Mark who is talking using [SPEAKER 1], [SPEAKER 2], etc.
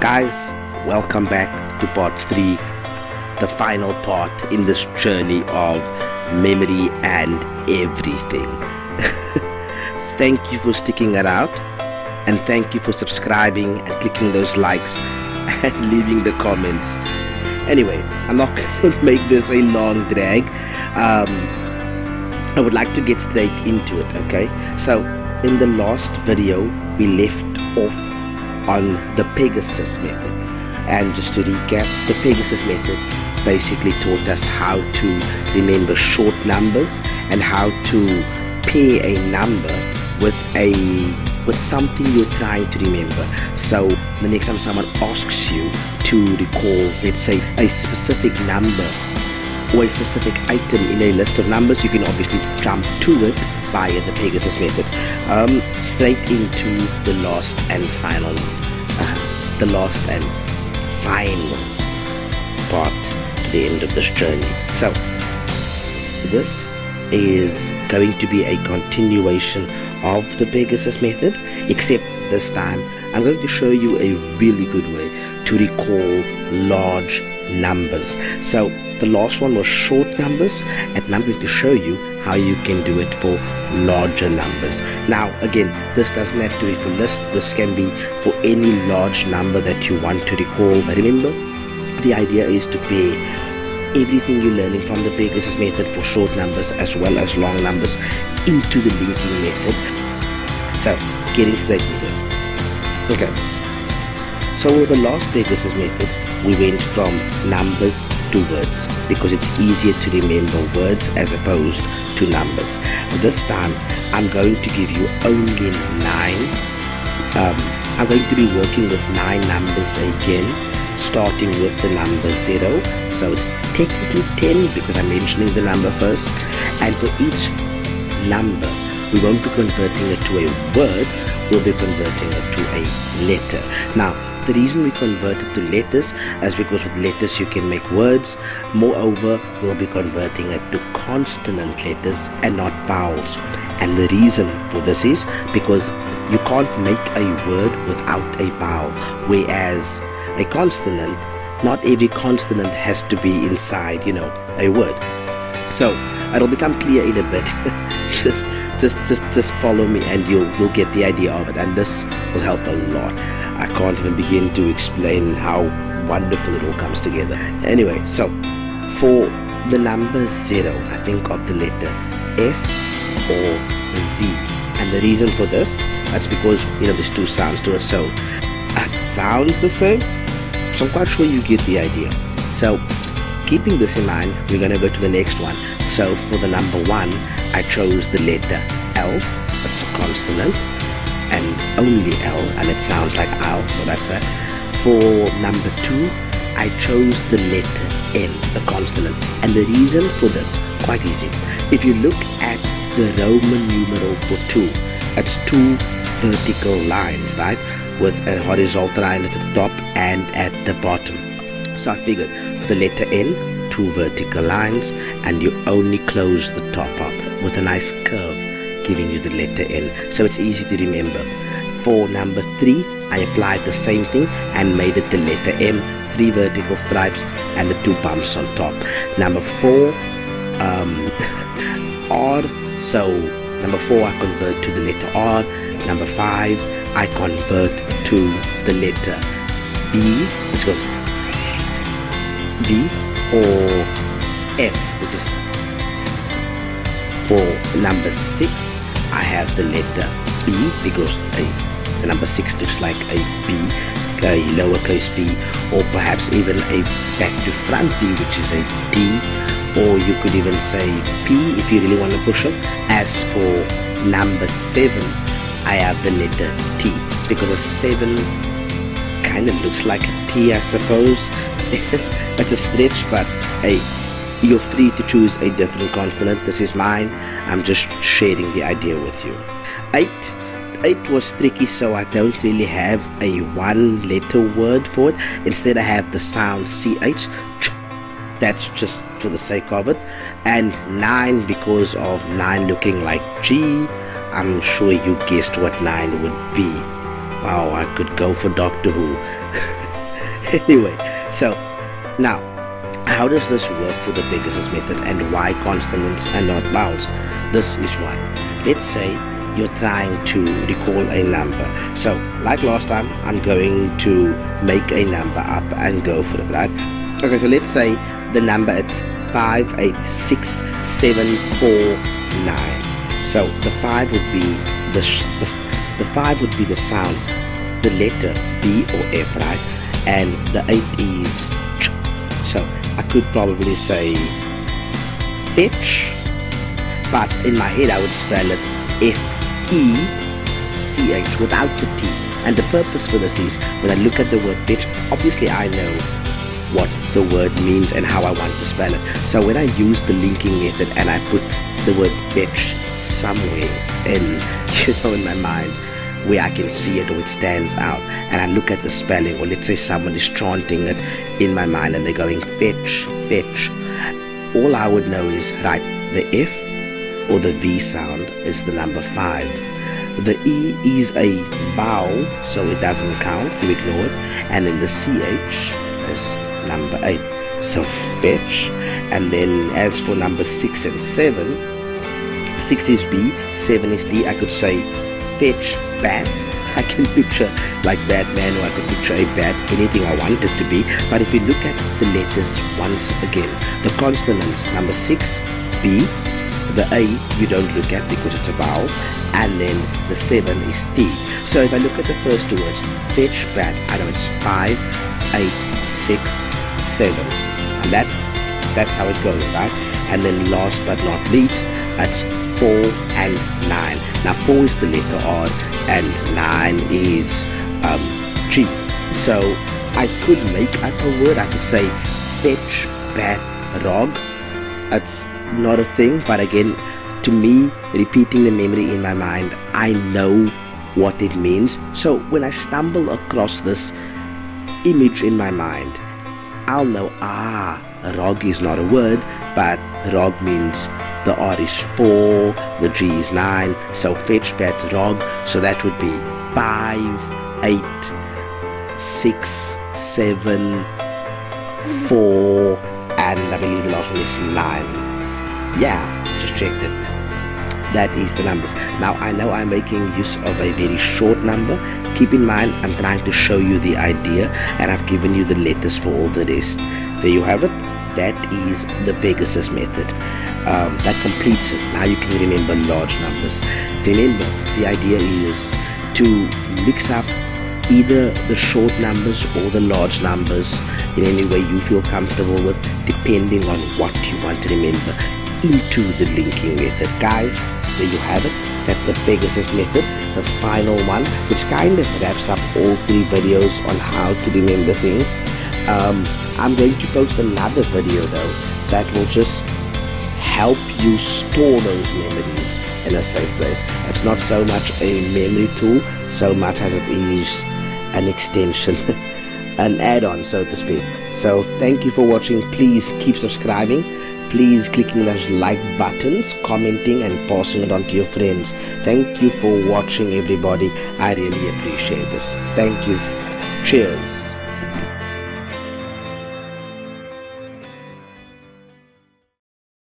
[SPEAKER 1] Guys, welcome back to part 3, the final part in this journey of memory and everything. Thank you for sticking it out, and thank you for subscribing and clicking those likes and leaving the comments. Anyway, I'm not going to make this a long drag. I would like to get straight into it, okay? So, in the last video, we left off on the Pegasus method. And just to recap, the Pegasus method basically taught us how to remember short numbers and how to pair a number with something you're trying to remember. So the next time someone asks you to recall, let's say, a specific number or a specific item in a list of numbers, you can obviously jump to it via the Pegasus method. Straight into the last and final part to the end of this journey. So this is going to be a continuation of the Pegasus method, except this time I'm going to show you a really good way to recall large numbers. So the last one was short numbers, and I'm going to show you how you can do it for larger numbers. Now again, this doesn't have to be for list, this can be for any large number that you want to recall. But remember, the idea is to pair everything you're learning from the Pegasus method for short numbers as well as long numbers into the linking method. So getting straight into it. Okay, so with the last Pegasus method, we went from numbers to words because it's easier to remember words as opposed to numbers. This time I'm going to give you only 9. I'm going to be working with 9 numbers again, starting with the number 0. So it's technically 10 because I'm mentioning the number first. And for each number, we won't be converting it to a word, we'll be converting it to a letter. Now, the reason we convert it to letters is because with letters you can make words. Moreover, we'll be converting it to consonant letters and not vowels. And the reason for this is because you can't make a word without a vowel, whereas a consonant, not every consonant has to be inside, a word. So it'll become clear in a bit. just follow me and you'll get the idea of it, and this will help a lot. I can't even begin to explain how wonderful it all comes together. Anyway, so for the number 0, I think of the letter S or Z, and the reason for this, that's because there's 2 sounds to it, so it sounds the same. So I'm quite sure you get the idea. So keeping this in mind, we're going to go to the next one. So for the number 1, I chose the letter L. It's a consonant and only L, and it sounds like I'll, so that's that. For number 2, I chose the letter N, the consonant, and the reason for this, quite easy. If you look at the Roman numeral for 2, it's 2 vertical lines, right, with a horizontal line at the top and at the bottom. So I figured with the letter N, 2 vertical lines, and you only close the top up with a nice curve giving you the letter N, so it's easy to remember. For number 3, I applied the same thing and made it the letter M, 3 vertical stripes and the 2 bumps on top. Number 4, R, so number 4 I convert to the letter R. Number 5, I convert to the letter V, which goes V, or F, which is. For number 6, I have the letter B because the number 6 looks like a B, a lowercase b, or perhaps even a back to front B, which is a D, or you could even say P if you really want to push it. As for number 7, I have the letter T because a 7 kind of looks like a T, I suppose. It's a stretch, but hey, you're free to choose a different consonant. This is mine. I'm just sharing the idea with you. 8 was tricky, so I don't really have a 1-letter word for it. Instead, I have the sound CH. That's just for the sake of it. And 9, because of 9 looking like G, I'm sure you guessed what 9 would be. Wow, I could go for Doctor Who. Anyway, so now, how does this work for the Pegasus method, and why consonants and not vowels? This is why. Let's say you're trying to recall a number. So, like last time, I'm going to make a number up and go for it, right? Okay, so let's say the number is 5867749. So the 5 would be the 5 would be the sound, the letter B or F, right? And the 8 is ch. So I could probably say fetch, but in my head I would spell it F-E-C-H without the T. And the purpose for this is, when I look at the word fetch, obviously I know what the word means and how I want to spell it. So when I use the linking method and I put the word fetch somewhere in my mind where I can see it or it stands out, and I look at the spelling, or let's say someone is chanting it in my mind and they're going fetch, fetch, all I would know is, right, the F or the V sound is the number 5. The E is a vowel, so it doesn't count, you ignore it, and then the CH is number 8, so fetch. And then as for number 6 and 7, 6 is B, 7 is D. I could say fetch bat. I can picture like Batman, or I could picture a bat, anything I want it to be. But if we look at the letters once again, the consonants, number 6, B, the A you don't look at because it's a vowel, and then the 7 is T. So if I look at the first two words, fetch bat, I know it's 5, 8, 6, 7, and that's how it goes, right? And then last but not least, it's 4 and 9. Now 4 is the letter R and 9 is G. So I could make up a word. I could say fetch bat rog. It's not a thing, but again, to me, repeating the memory in my mind, I know what it means. So when I stumble across this image in my mind, I'll know, rog is not a word, but rog means the R is 4, the G is 9, so fetch bat rog, so that would be 5, 8, 6, 7, 4, and I believe the last one is 9. Yeah, just checked it. That is the numbers. Now I know I'm making use of a very short number. Keep in mind, I'm trying to show you the idea, and I've given you the letters for all the rest. There you have it. That is the Pegasus method. That completes it. Now you can remember large numbers. Remember, the idea is to mix up either the short numbers or the large numbers in any way you feel comfortable with, depending on what you want to remember, into the linking method. Guys, there you have it. That's the Pegasus method, the final one, which kind of wraps up all 3 videos on how to remember things. I'm going to post another video though that will just help you store those memories in a safe place. It's not so much a memory tool so much as it is an extension, an add-on, so to speak. So thank you for watching. Please keep subscribing. Please clicking those like buttons, commenting, and passing it on to your friends. Thank you for watching, everybody. I really appreciate this. Thank you. Cheers.